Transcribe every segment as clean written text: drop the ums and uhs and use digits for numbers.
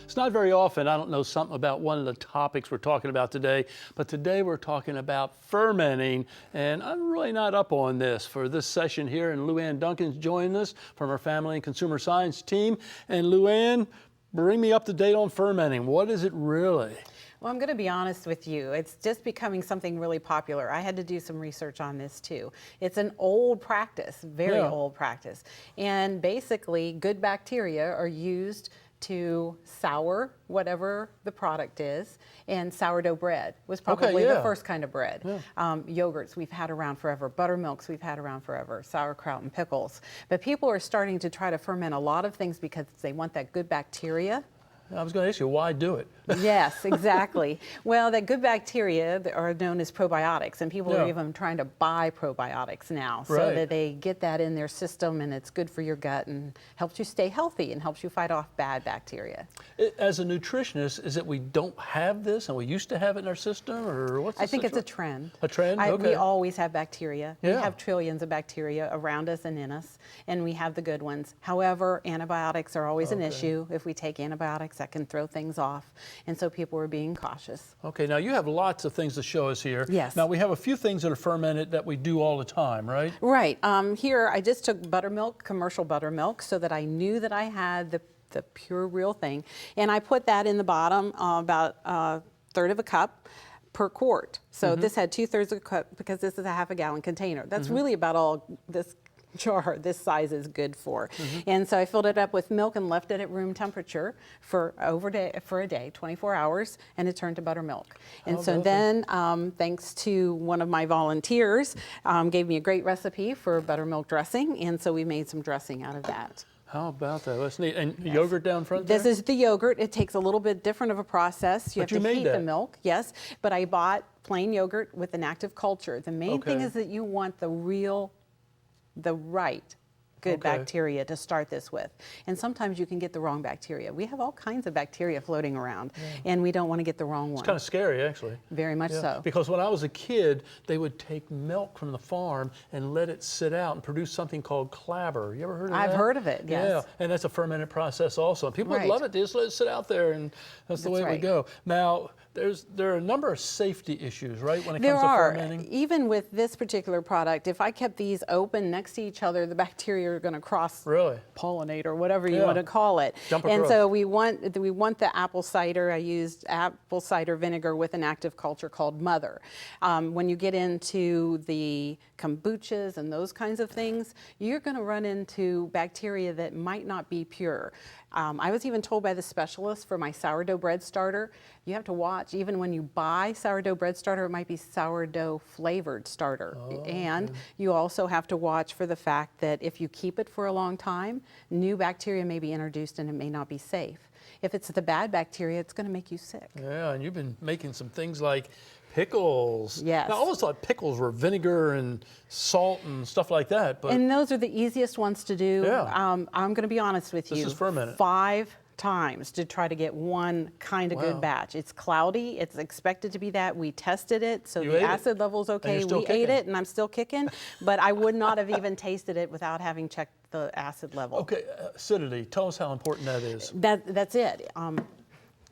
It's not very often I don't know something about one of the topics we're talking about today, but today we're talking about fermenting, and I'm really not up on this for this session here, and Luann Duncan's joining us from our Family and Consumer Science team. And Luann, bring me up to date on fermenting. What is it really? Well, I'm going to be honest with you. It's just becoming something really popular. I had to do some research on this too. It's an old practice, very old practice. And basically, good bacteria are used to sour whatever the product is, and sourdough bread was probably the first kind of bread. Yogurts we've had around forever, buttermilks we've had around forever, sauerkraut and pickles. But people are starting to try to ferment a lot of things because they want that good bacteria. I was going to ask you, why do it? Yes, exactly. Well, that good bacteria are known as probiotics, and people are even trying to buy probiotics now so that they get that in their system, and it's good for your gut and helps you stay healthy and helps you fight off bad bacteria. As a nutritionist, is it we don't have this and we used to have it in our system, or what's the I think it's a trend. A trend? Okay. We always have bacteria. We have trillions of bacteria around us and in us, and we have the good ones. However, antibiotics are always an issue. If we take antibiotics, that can throw things off, and so people are being cautious. Okay, now you have lots of things to show us here. Yes. Now we have a few things that are fermented that we do all the time, right? Right. Here I just took buttermilk, commercial buttermilk, so that I knew that I had the pure real thing, and I put that in the bottom, about a third of a cup per quart. So this had 2/3 of a cup because this is a half a gallon container. That's really about all this jar this size is good for. And so I filled it up with milk and left it at room temperature for a day, 24 hours, and it turned to buttermilk. And so then, thanks to one of my volunteers, gave me a great recipe for buttermilk dressing, and so we made some dressing out of that. How about that? That's neat. And yogurt down front there? This is the yogurt. It takes a little bit different of a process. You have to heat the milk, yes, but I bought plain yogurt with an active culture. The main thing is that you want the right good bacteria to start this with. And sometimes you can get the wrong bacteria. We have all kinds of bacteria floating around, and we don't want to get the wrong one. It's kind of scary, actually. Very much so. Because when I was a kid, they would take milk from the farm and let it sit out and produce something called clabber. You ever heard of that? I've heard of it, yes. Yeah, and that's a fermented process also. And people would love it. They just let it sit out there, and that's the way it would go. Now, there are a number of safety issues, right, when it comes to fermenting? Even with this particular product, if I kept these open next to each other, the bacteria are going to cross-pollinate or whatever you want to call it. And so we want the apple cider. I used apple cider vinegar with an active culture called Mother. When you get into the kombuchas and those kinds of things, you're going to run into bacteria that might not be pure. I was even told by the specialist for my sourdough bread starter, you have to watch, even when you buy sourdough bread starter, it might be sourdough flavored starter. And you also have to watch for the fact that if you keep it for a long time, new bacteria may be introduced and it may not be safe. If it's the bad bacteria, it's going to make you sick. Yeah, and you've been making some things like pickles. Yes. Now, I always thought pickles were vinegar and salt and stuff like that. And those are the easiest ones to do. Yeah. I'm going to be honest with you. This is fermented. 5 times to try to get one kind of good batch. It's cloudy. It's expected to be that. We tested it, so the acid level's okay. We ate it, and I'm still kicking. But I would not have even tasted it without having checked the acid level. Okay, acidity. Tell us how important that is. That's it.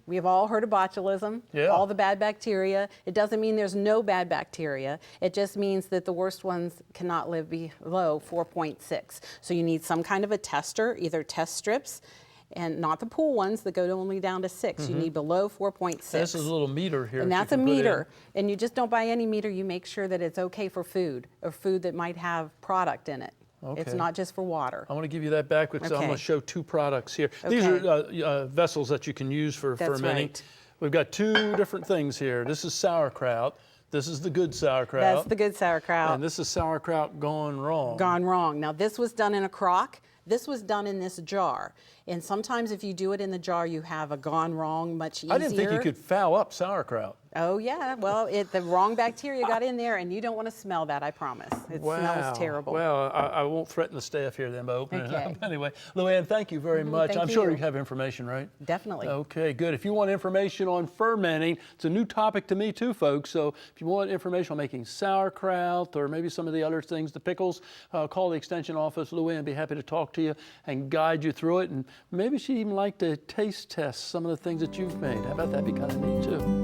We have all heard of botulism, all the bad bacteria. It doesn't mean there's no bad bacteria. It just means that the worst ones cannot live below 4.6. So you need some kind of a tester, either test strips, and not the pool ones that go only down to 6. You need below 4.6. This is a little meter here. And that's a meter. And you just don't buy any meter. You make sure that it's okay for food, or food that might have product in it. It's not just for water. I want to give you that back because I'm going to show 2 products here. These are vessels that you can use for fermenting. Right. We've got 2 different things here. This is sauerkraut. This is the good sauerkraut. That's the good sauerkraut. And this is sauerkraut gone wrong. Gone wrong. Now this was done in a crock. This was done in this jar. And sometimes if you do it in the jar, you have a gone wrong much easier. I didn't think you could foul up sauerkraut. Oh yeah, well, the wrong bacteria got in there, and you don't want to smell that, I promise. It smells terrible. Well, I won't threaten the staff here then by opening it up. Anyway, Luann, thank you very much. I'm sure you have information, right? Definitely. Okay, good. If you want information on fermenting, it's a new topic to me too, folks. So if you want information on making sauerkraut or maybe some of the other things, the pickles, call the extension office. Luann would be happy to talk to you and guide you through it. And maybe she'd even like to taste test some of the things that you've made. How about that? Be kind of neat too.